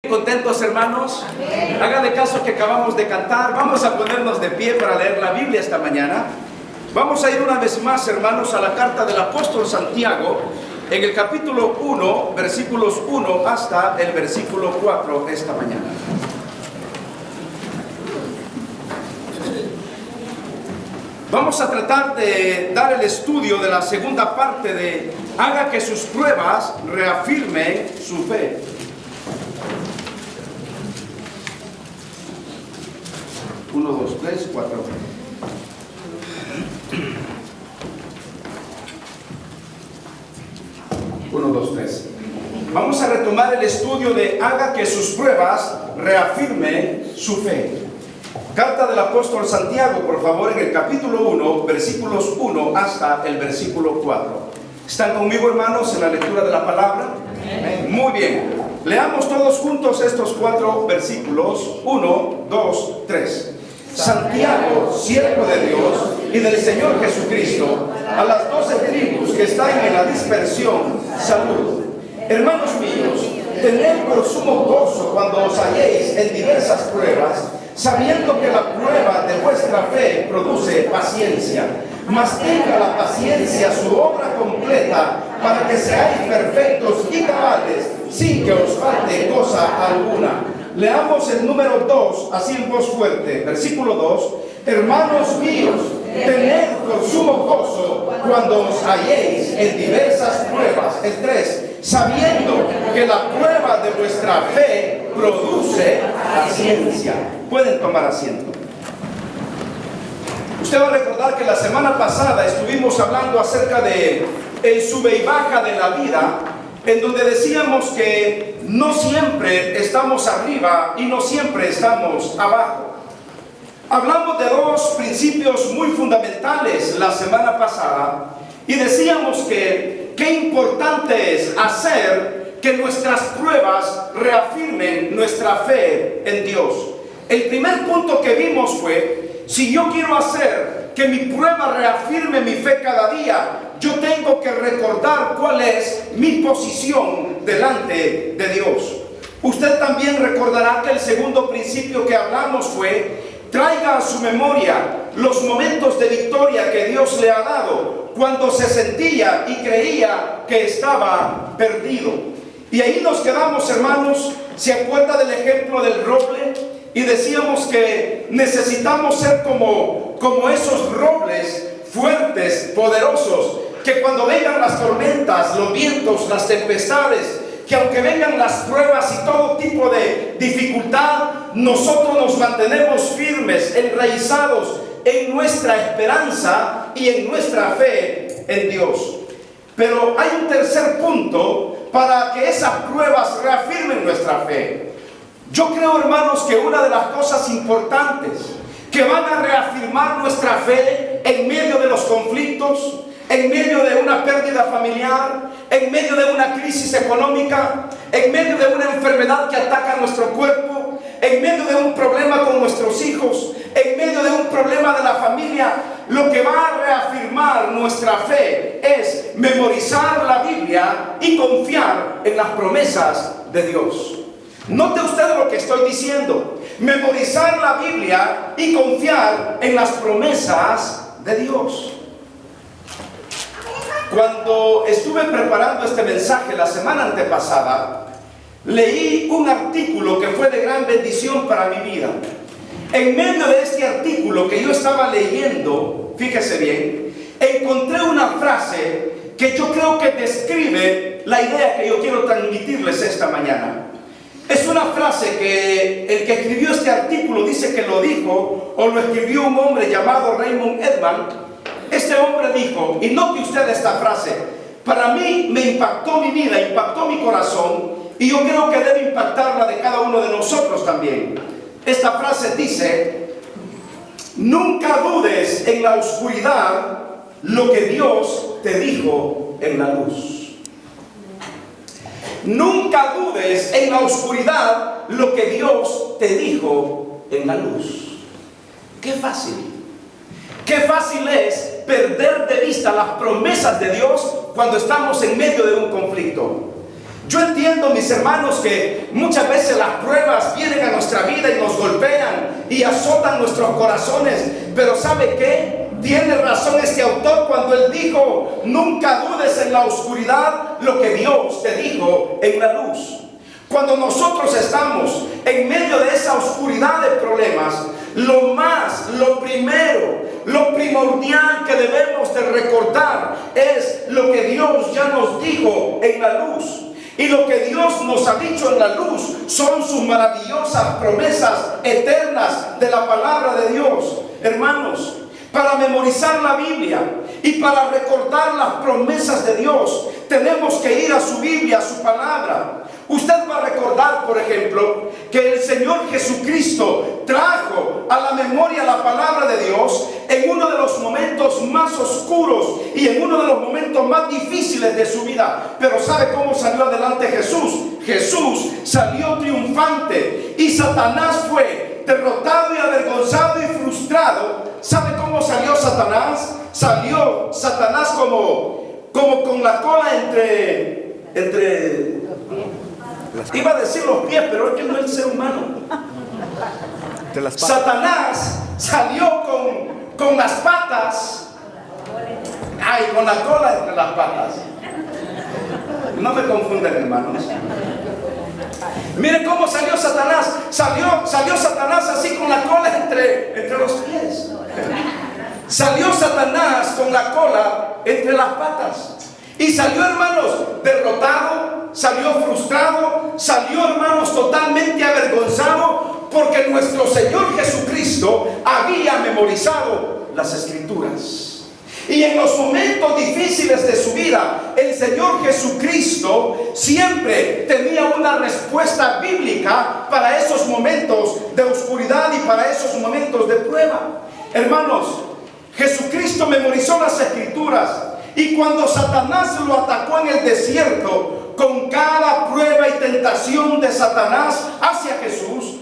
¿Contentos, hermanos? Háganle caso que acabamos de cantar. Vamos a ponernos de pie para leer la Biblia esta mañana. Vamos a ir una vez más, hermanos, a la carta del apóstol Santiago, en el capítulo 1, versículos 1 hasta el versículo 4 esta mañana. Vamos a tratar de dar el estudio de la segunda parte de haga que sus pruebas reafirmen su fe. Uno, dos, tres, cuatro. Uno, dos, tres. Vamos a retomar el estudio de haga que sus pruebas reafirmen su fe. Carta del apóstol Santiago, por favor, en el capítulo 1, versículos 1 hasta el versículo 4. ¿Están conmigo, hermanos, en la lectura de la palabra? Muy bien. Leamos todos juntos estos 4 versículos. 1, 2, 3. Santiago, siervo de Dios y del Señor Jesucristo, a las 12 tribus que están en la dispersión, salud. Hermanos míos, tened por sumo gozo cuando os halléis en diversas pruebas, sabiendo que la prueba de vuestra fe produce paciencia. Mas tenga la paciencia su obra completa, para que seáis perfectos y cabales, sin que os falte cosa alguna. Leamos el número 2, así en voz fuerte. Versículo 2. Hermanos míos, tened por sumo gozo cuando os halléis en diversas pruebas. El 3. Sabiendo que la prueba de vuestra fe produce paciencia. Pueden tomar asiento. Usted va a recordar que la semana pasada estuvimos hablando acerca de el sube y baja de la vida, en donde decíamos que no siempre estamos arriba y no siempre estamos abajo. Hablamos de 2 principios muy fundamentales la semana pasada y decíamos que qué importante es hacer que nuestras pruebas reafirmen nuestra fe en Dios. El primer punto que vimos fue, si yo quiero hacer que mi prueba reafirme mi fe cada día, yo tengo que recordar cuál es mi posición delante de Dios. Usted también recordará que el segundo principio que hablamos fue, traiga a su memoria los momentos de victoria que Dios le ha dado cuando se sentía y creía que estaba perdido. Y ahí nos quedamos, hermanos. ¿Se acuerda del ejemplo del roble? Y decíamos que necesitamos ser como esos robles fuertes, poderosos, que cuando vengan las tormentas, los vientos, las tempestades, que aunque vengan las pruebas y todo tipo de dificultad, nosotros nos mantenemos firmes, enraizados en nuestra esperanza y en nuestra fe en Dios. Pero hay un tercer punto para que esas pruebas reafirmen nuestra fe. Yo creo, hermanos, que una de las cosas importantes que van a reafirmar nuestra fe en medio de los conflictos, en medio de una pérdida familiar, en medio de una crisis económica, en medio de una enfermedad que ataca nuestro cuerpo, en medio de un problema con nuestros hijos, en medio de un problema de la familia, lo que va a reafirmar nuestra fe es memorizar la Biblia y confiar en las promesas de Dios. Note usted lo que estoy diciendo. Memorizar la Biblia y confiar en las promesas de Dios. Cuando estuve preparando este mensaje la semana antepasada, leí un artículo que fue de gran bendición para mi vida. En medio de este artículo que yo estaba leyendo, fíjese bien, encontré una frase que yo creo que describe la idea que yo quiero transmitirles esta mañana. Es una frase que el que escribió este artículo dice que lo dijo o lo escribió un hombre llamado Raymond Edman. Este hombre dijo, y note usted esta frase, para mí me impactó mi vida, impactó mi corazón, y yo creo que debe impactar la de cada uno de nosotros también. Esta frase dice, nunca dudes en la oscuridad lo que Dios te dijo en la luz. Nunca dudes en la oscuridad lo que Dios te dijo en la luz. Qué fácil. Qué fácil es perder de vista las promesas de Dios cuando estamos en medio de un conflicto. Yo entiendo, mis hermanos, que muchas veces las pruebas vienen a nuestra vida y nos golpean y azotan nuestros corazones. Pero ¿sabe qué? Tiene razón este autor cuando él dijo: nunca dudes en la oscuridad lo que Dios te dijo en la luz. Cuando nosotros estamos en medio de esa oscuridad de problemas, lo primero, lo primordial que debemos de recordar es lo que Dios ya nos dijo en la luz. Y lo que Dios nos ha dicho en la luz son sus maravillosas promesas eternas de la palabra de Dios. Hermanos, para memorizar la Biblia y para recordar las promesas de Dios, tenemos que ir a su Biblia, a su palabra. Usted va a recordar, por ejemplo, que el Señor Jesucristo trajo a la memoria la palabra de Dios en uno de los momentos más oscuros y en uno de los momentos más difíciles de su vida. Pero ¿sabe cómo salió adelante Jesús? Jesús salió triunfante y Satanás fue derrotado y avergonzado y frustrado. ¿Sabe cómo salió Satanás? Salió Satanás como con la cola entre iba a decir los pies, pero es que no es el ser humano. Satanás salió con las patas, con la cola entre las patas. No me confunden, hermanos. Miren cómo salió Satanás. Salió Satanás así con la cola entre los pies. Salió Satanás con la cola entre las patas. Y salió, hermanos, derrotado, salió frustrado, salió, hermanos, totalmente avergonzado, porque nuestro Señor Jesucristo había memorizado las Escrituras. Y en los momentos difíciles de su vida, el Señor Jesucristo siempre tenía una respuesta bíblica para esos momentos de oscuridad y para esos momentos de prueba. Hermanos, Jesucristo memorizó las Escrituras. Y cuando Satanás lo atacó en el desierto, con cada prueba y tentación de Satanás hacia Jesús,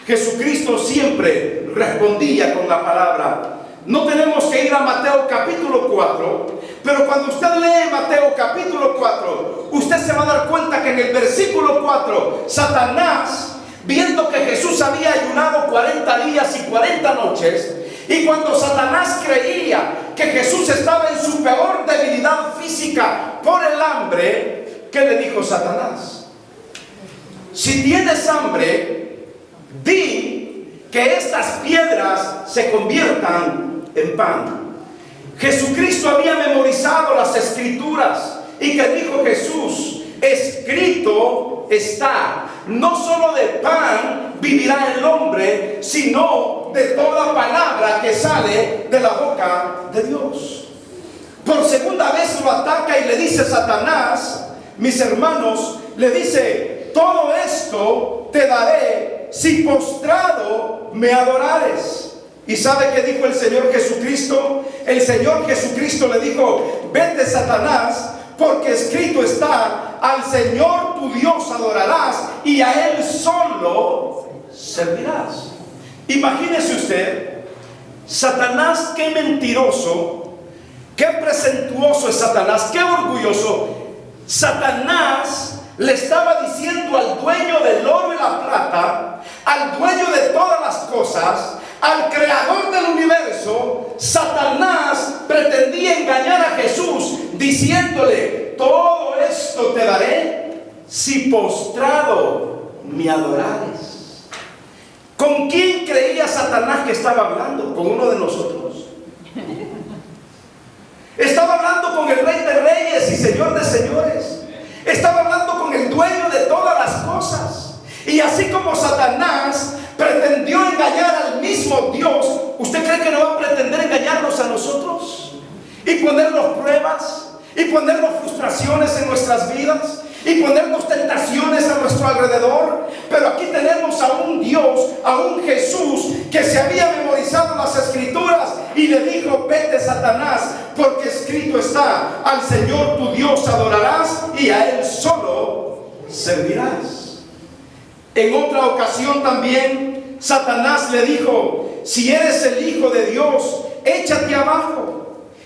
Jesucristo siempre respondía con la palabra. No tenemos que ir a Mateo capítulo 4, pero cuando usted lee Mateo capítulo 4, usted se va a dar cuenta que en el versículo 4, Satanás, viendo que Jesús había ayunado 40 días y 40 noches, y cuando Satanás creía que Jesús estaba en su peor debilidad física por el hambre, ¿qué le dijo Satanás? Si tienes hambre, di que estas piedras se conviertan en pan. Jesucristo había memorizado las Escrituras. ¿Y que dijo Jesús? Escrito está: no solo de pan vivirá el hombre, sino de toda palabra que sale de la boca de Dios. Por segunda vez lo ataca y le dice Satanás, mis hermanos, le dice: todo esto te daré si postrado me adorares. ¿Y sabe qué dijo el Señor Jesucristo? El Señor Jesucristo le dijo: vete, Satanás, porque escrito está: al Señor tu Dios adorarás y a Él solo servirás. Imagínese usted, Satanás, qué mentiroso, qué presuntuoso es Satanás, qué orgulloso. Satanás le estaba diciendo al dueño del oro y la plata, al dueño de todas las cosas, al creador del universo. Satanás pretendía engañar a Jesús diciéndole: todo esto te daré si postrado me adorares. ¿Con quién creía Satanás que estaba hablando? ¿Con uno de nosotros? Estaba hablando con el Rey de Reyes y Señor de Señores. Estaba hablando con el dueño de todas las cosas. Y así como Satanás pretendió engañar al mismo Dios, ¿usted cree que no va a pretender engañarnos a nosotros? Y ponernos pruebas, y ponernos frustraciones en nuestras vidas, y ponernos tentaciones a nuestro alrededor. Pero aquí tenemos a un Dios, a un Jesús que se había memorizado las Escrituras y le dijo: vete, Satanás, porque escrito está: al Señor tu Dios adorarás y a Él solo servirás. En otra ocasión también Satanás le dijo: si eres el Hijo de Dios, échate abajo.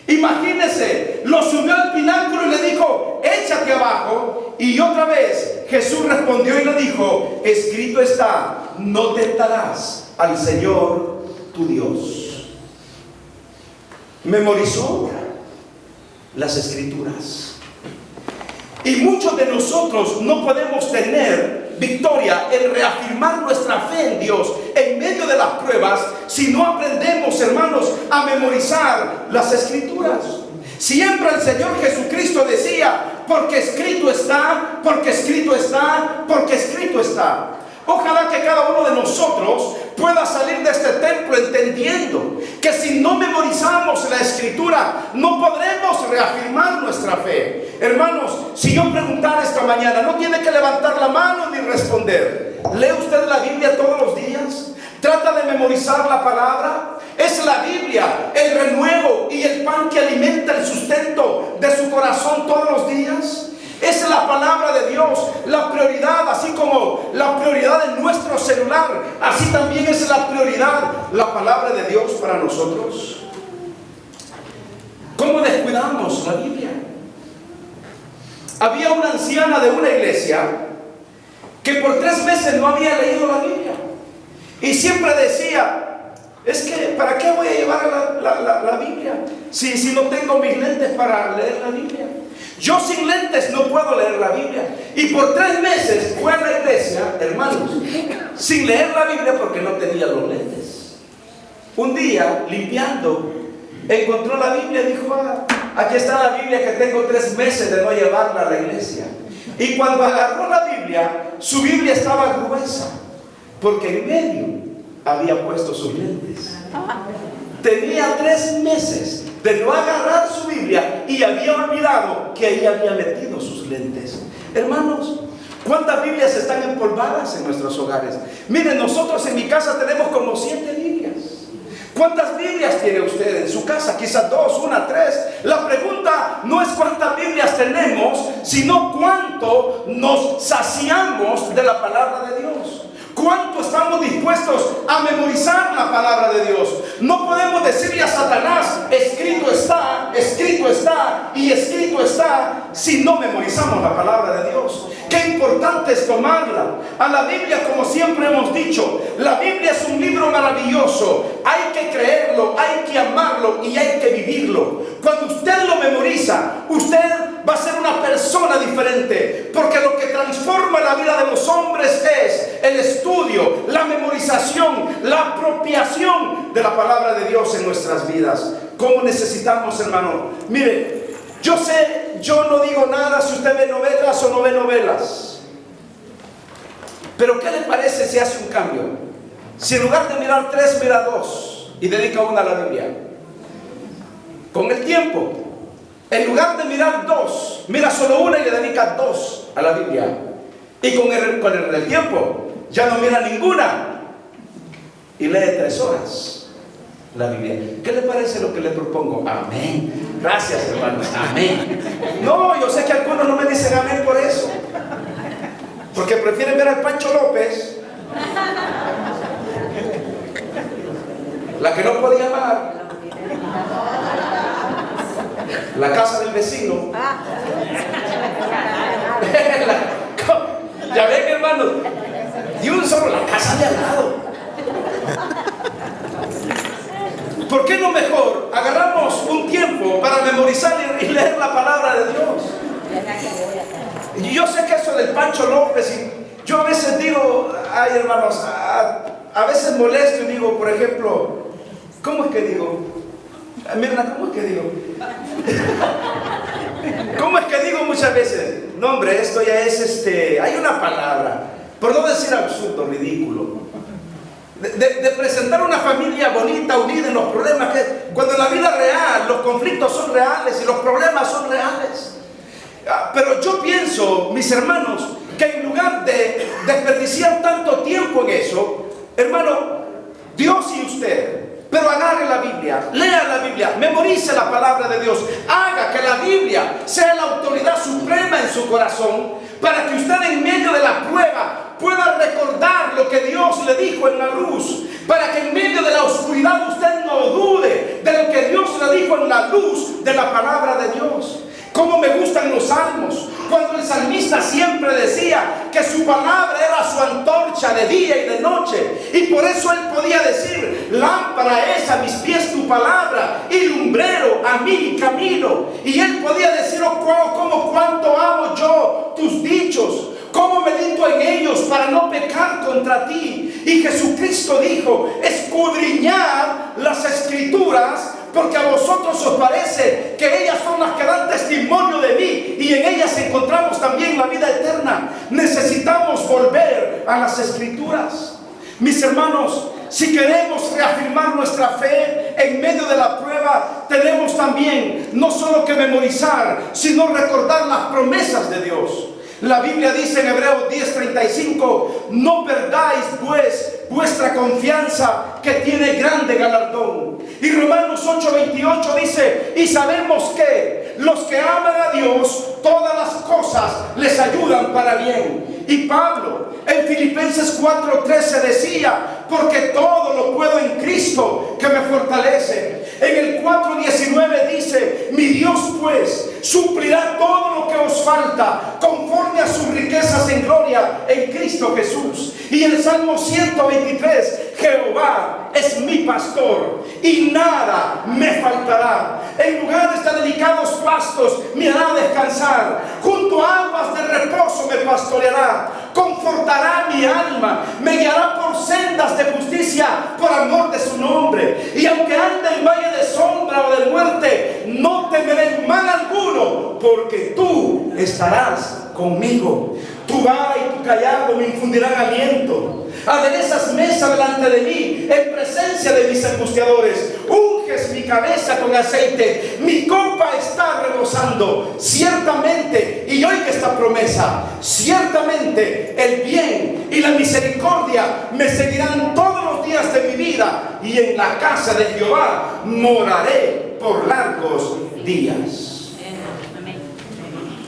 Imagínense, lo subió al pináculo y le dijo, échate abajo. Y otra vez Jesús respondió y le dijo, escrito está, no tentarás al Señor tu Dios. Memorizó las escrituras. Y muchos de nosotros no podemos tener victoria en reafirmar nuestra fe en Dios en medio de las pruebas si no aprendemos, hermanos, a memorizar las escrituras. Siempre el Señor Jesucristo decía, porque escrito está, porque escrito está, porque escrito está. Ojalá que cada uno de nosotros pueda salir de este templo entendiendo que si no memorizamos la escritura no podremos reafirmar nuestra fe. Hermanos, si yo preguntara esta mañana, no tiene que levantar la mano ni responder. ¿Lee usted la Biblia todos los días? ¿Trata de memorizar la palabra? Es la Biblia el renuevo y el pan que alimenta el sustento de su corazón todos los días. Es la palabra de Dios la prioridad, así como la prioridad de nuestro celular, así también es la prioridad la palabra de Dios para nosotros. ¿Cómo descuidamos la Biblia? Había una anciana de una iglesia que por 3 meses no había leído la Biblia y siempre decía, es que ¿para qué voy a llevar la Biblia si no tengo mis lentes para leer la Biblia? Yo sin lentes no puedo leer la Biblia. Y por 3 meses fue a la iglesia, hermanos, sin leer la Biblia porque no tenía los lentes. Un día, limpiando, encontró la Biblia y dijo, aquí está la Biblia que tengo 3 meses de no llevarla a la iglesia. Y cuando agarró la Biblia, su Biblia estaba gruesa, porque en medio había puesto sus lentes. Tenía 3 meses de no agarrar su Biblia y había olvidado que ahí había metido sus lentes. Hermanos, ¿cuántas Biblias están empolvadas en nuestros hogares? Miren, nosotros en mi casa tenemos como 7 Biblias. ¿Cuántas Biblias tiene usted en su casa? Quizás 2, 1, 3. La pregunta no es cuántas Biblias tenemos, sino cuánto nos saciamos de la palabra de Dios. ¿Cuánto estamos dispuestos a memorizar la palabra de Dios? No podemos decirle a Satanás, escrito está y escrito está, si no memorizamos la palabra de Dios. Qué importante es tomarla. A la Biblia, como siempre hemos dicho, la Biblia es un libro maravilloso. Hay que creerlo, hay que amarlo y hay que vivirlo. Cuando usted lo memoriza, usted va a ser una persona diferente, porque lo que transforma la vida de los hombres es el estudio, la memorización, la apropiación de la palabra de Dios en nuestras vidas. ¿Cómo necesitamos, hermano? Mire, yo sé, yo no digo nada si usted ve novelas o no ve novelas, pero ¿qué le parece si hace un cambio? Si en lugar de mirar 3, mira 2 y dedica 1 a la Biblia. Con el tiempo, en lugar de mirar 2, mira solo 1 y le dedica 2 a la Biblia. Y con el tiempo, ya no mira ninguna y lee 3 horas la Biblia. ¿Qué le parece lo que le propongo? Amén. Gracias, hermanos. Amén. No, yo sé que algunos no me dicen amén por eso, porque prefieren ver al Pancho López, la que no podía amar, la casa del vecino. Ya ven, hermanos, y un solo, la casa de al lado. ¿Por qué no mejor agarramos un tiempo para memorizar y leer la palabra de Dios? Y yo sé que eso del Pancho López, y yo a veces digo, ay, hermanos, a veces molesto y digo, por ejemplo, ¿cómo es que digo? Mira, ¿cómo es que digo? ¿Cómo es que digo muchas veces? No, hombre, esto ya es hay una palabra, por no decir absurdo, ridículo, de presentar una familia bonita, unida en los problemas, cuando en la vida real los conflictos son reales y los problemas son reales. Pero yo pienso, mis hermanos, que en lugar de desperdiciar tanto tiempo en eso, hermano, Dios y usted, pero agarre la Biblia, lea la Biblia, memorice la palabra de Dios, haga que la Biblia sea la autoridad suprema en su corazón, para que usted en medio de la prueba pueda recordar lo que Dios le dijo en la luz, para que en medio de la oscuridad usted no dude de lo que Dios le dijo en la luz, gustan los salmos, cuando el salmista siempre decía que su palabra era su antorcha de día y de noche, y por eso él podía decir: lámpara es a mis pies tu palabra y lumbrero a mi camino. Y él podía decir: oh, como cuánto amo yo tus dichos, cómo medito en ellos para no pecar contra ti. Y Jesucristo dijo: escudriñad las escrituras, porque a vosotros os parece que ellas son las que dan testimonio de mí, y en ellas encontramos también la vida eterna. Necesitamos volver a las escrituras. Mis hermanos, si queremos reafirmar nuestra fe en medio de la prueba, tenemos también no solo que memorizar, sino recordar las promesas de Dios. La Biblia dice en Hebreos 10:35: no perdáis pues vuestra confianza, que tiene grande galardón. Y Romanos 8:28 dice: y sabemos que los que aman a Dios, todas las cosas les ayudan para bien. Y Pablo en Filipenses 4:13 decía: porque todo lo puedo en Cristo que me fortalece. En el 4:19 dice: mi Dios pues suplirá todo lo que os falta conforme a sus riquezas en gloria en Cristo Jesús. Y en el Salmo 123: Jehová es mi pastor y nada me faltará. En lugares de delicados pastos me hará descansar, junto a aguas de reposo me pastoreará. Confortará mi alma, me guiará por sendas de justicia por amor de su nombre. Y aunque ande en valle de sombra o de muerte, no temeré mal alguno, porque tú estarás conmigo. Tu vara y tu callado me infundirán aliento. Aderezas mesa delante de mí en presencia de mis angustiadores. Unges mi cabeza con aceite, mi copa está rebosando. Ciertamente, y oiga esta promesa, ciertamente el bien y la misericordia me seguirán todos los días de mi vida, y en la casa de Jehová moraré por largos días.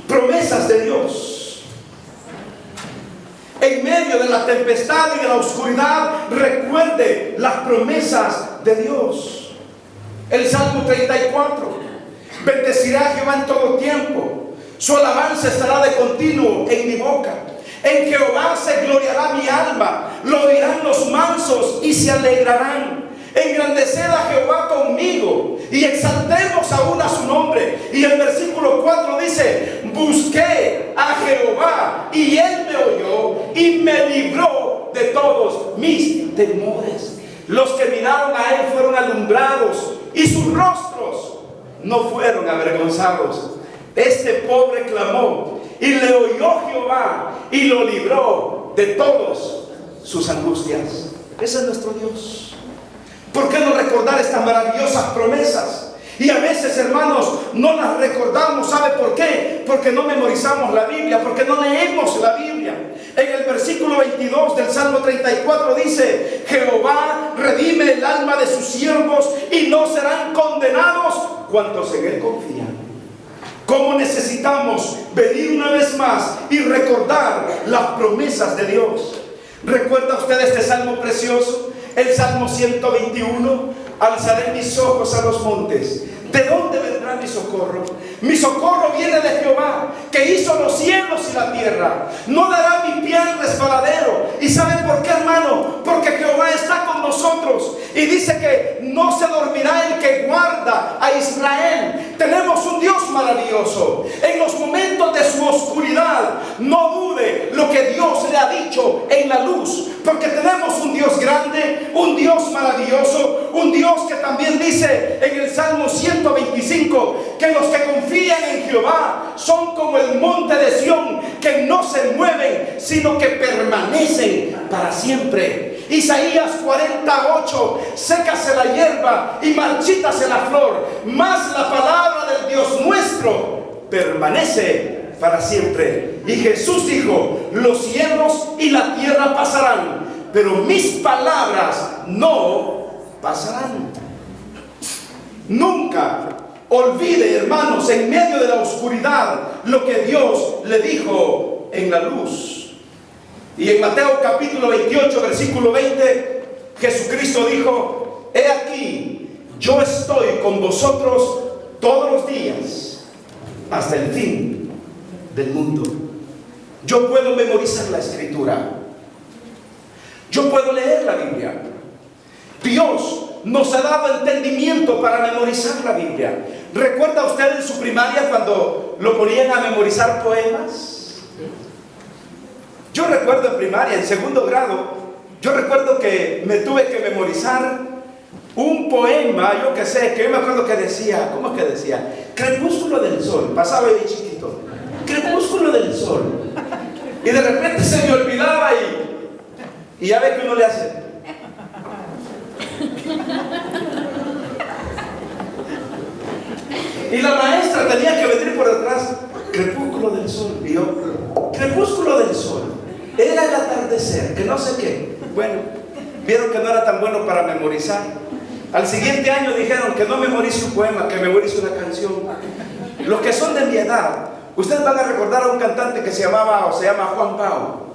Promesas de Dios. En medio de la tempestad y de la oscuridad, recuerde las promesas de Dios. El Salmo 34: bendecirá a Jehová en todo tiempo, su alabanza estará de continuo en mi boca. En Jehová se gloriará mi alma, lo oirán los mansos y se alegrarán. Engrandeced a Jehová conmigo y exaltemos aún a su nombre. Y el versículo 4 dice: busqué a Jehová y él me oyó y me libró de todos mis temores. Los que miraron a él fueron alumbrados y sus rostros no fueron avergonzados. Este pobre clamó y le oyó Jehová y lo libró de todos sus angustias. Ese es nuestro Dios. ¿Por qué no recordar estas maravillosas promesas? Y a veces, hermanos, no las recordamos. ¿Sabe por qué? Porque no memorizamos la Biblia, porque no leemos la Biblia. En el versículo 22 del Salmo 34 dice: Jehová redime el alma de sus siervos y no serán condenados cuantos en él confían. ¿Cómo necesitamos venir una vez más y recordar las promesas de Dios? ¿Recuerda usted este salmo precioso? El Salmo 121: alzaré mis ojos a los montes. ¿De dónde vendrá mi socorro? Mi socorro viene de Jehová, que hizo los cielos y la tierra. No dará mi pie al resbaladero. ¿Y saben por qué, hermano? Porque Jehová está con nosotros. Y dice que no se dormirá el que guarda a Israel. Tenemos un Dios maravilloso. En los momentos de su oscuridad, no dude lo que Dios le ha dicho en la luz, porque tenemos un Dios grande, un Dios maravilloso, un Dios que también dice en el Salmo 125 que los que confían en Jehová son como el monte de Sión, que no se mueven, sino que permanecen para siempre. Isaías 48: sécase la hierba y marchítase la flor, mas la palabra del Dios nuestro permanece para siempre. Y Jesús dijo: los cielos y la tierra pasarán, pero mis palabras no pasarán. Nunca olvide, hermanos, en medio de la oscuridad, lo que Dios le dijo en la luz. Y en Mateo capítulo 28, versículo 20, Jesucristo dijo: he aquí, yo estoy con vosotros todos los días hasta el fin del mundo. Yo puedo memorizar la Escritura. Yo puedo leer la Biblia. Dios nos ha dado entendimiento para memorizar la Biblia. ¿Recuerda usted en su primaria cuando lo ponían a memorizar poemas? Yo recuerdo en primaria, en segundo grado, yo recuerdo que me tuve que memorizar un poema, yo qué sé, que yo me acuerdo que decía, ¿cómo es que decía? Crepúsculo del sol, pasaba yo de chiquito, crepúsculo del sol. Y de repente se me olvidaba y ya ve que uno le hace. Y la maestra tenía que venir por detrás, crepúsculo del sol. Y yo, crepúsculo del sol. Era el atardecer, que no sé qué. Bueno, vieron que no era tan bueno para memorizar. Al siguiente año dijeron que no memorice un poema, que memorice una canción. Los que son de mi edad, ustedes van a recordar a un cantante que se llamaba o se llama Juan Pau.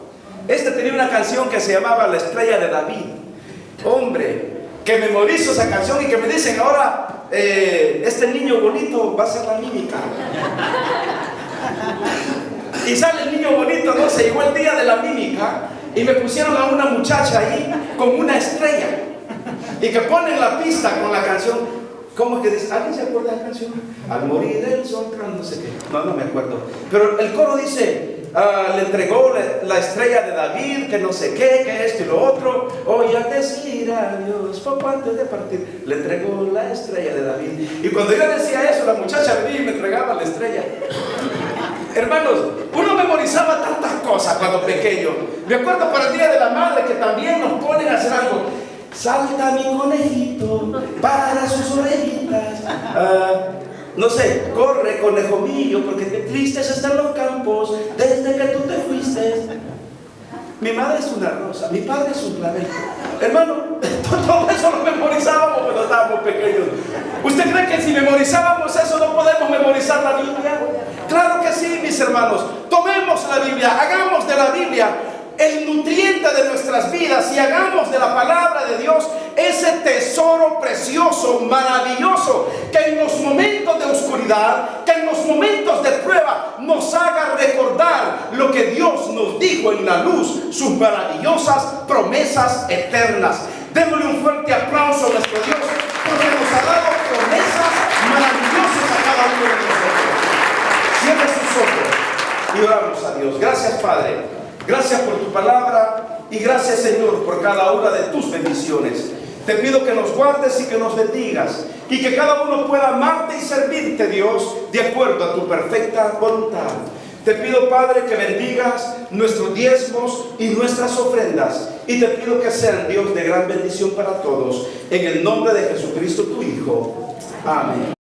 Este tenía una canción que se llamaba La Estrella de David. Hombre, que memorizo esa canción y que me dicen ahora, este niño bonito va a ser la mímica. Y sale el niño bonito, no sé, llegó el día de la mímica y me pusieron a una muchacha ahí con una estrella y que ponen la pista con la canción. ¿Cómo es que dice? ¿Alguien se acuerda de la canción? Al morir el sol, no sé qué. No me acuerdo. Pero el coro dice, le entregó la estrella de David, que no sé qué, que esto y lo otro. Hoy al decir adiós, poco antes de partir, le entregó la estrella de David. Y cuando yo decía eso, la muchacha venía y me entregaba la estrella. Hermanos, uno memorizaba tantas cosas cuando pequeño. Me acuerdo para el Día de la Madre que también nos ponen a hacer algo. Salta mi conejito para sus orejitas. No sé, corre conejo mío, porque tristes están los campos desde que tú te fuiste. Mi madre es una rosa, mi padre es un clavel. Hermano, todo eso lo memorizábamos cuando estábamos pequeños. ¿Usted cree que si memorizábamos eso no podemos memorizar la Biblia? Claro que sí, mis hermanos. Tomemos la Biblia, hagamos de la Biblia el nutriente de nuestras vidas y hagamos de la palabra de Dios ese tesoro precioso, maravilloso, que en los momentos de oscuridad, que en los momentos de prueba nos haga recordar lo que Dios nos dijo en la luz, sus maravillosas promesas eternas. Démosle un fuerte aplauso a nuestro Dios porque nos ha dado promesas maravillosas a cada uno de nosotros. Cierre sus ojos y oramos a Dios. Gracias, Padre. Gracias por tu palabra y gracias, Señor, por cada una de tus bendiciones. Te pido que nos guardes y que nos bendigas y que cada uno pueda amarte y servirte, Dios, de acuerdo a tu perfecta voluntad. Te pido, Padre, que bendigas nuestros diezmos y nuestras ofrendas y te pido que sean, Dios, de gran bendición para todos. En el nombre de Jesucristo, tu Hijo. Amén.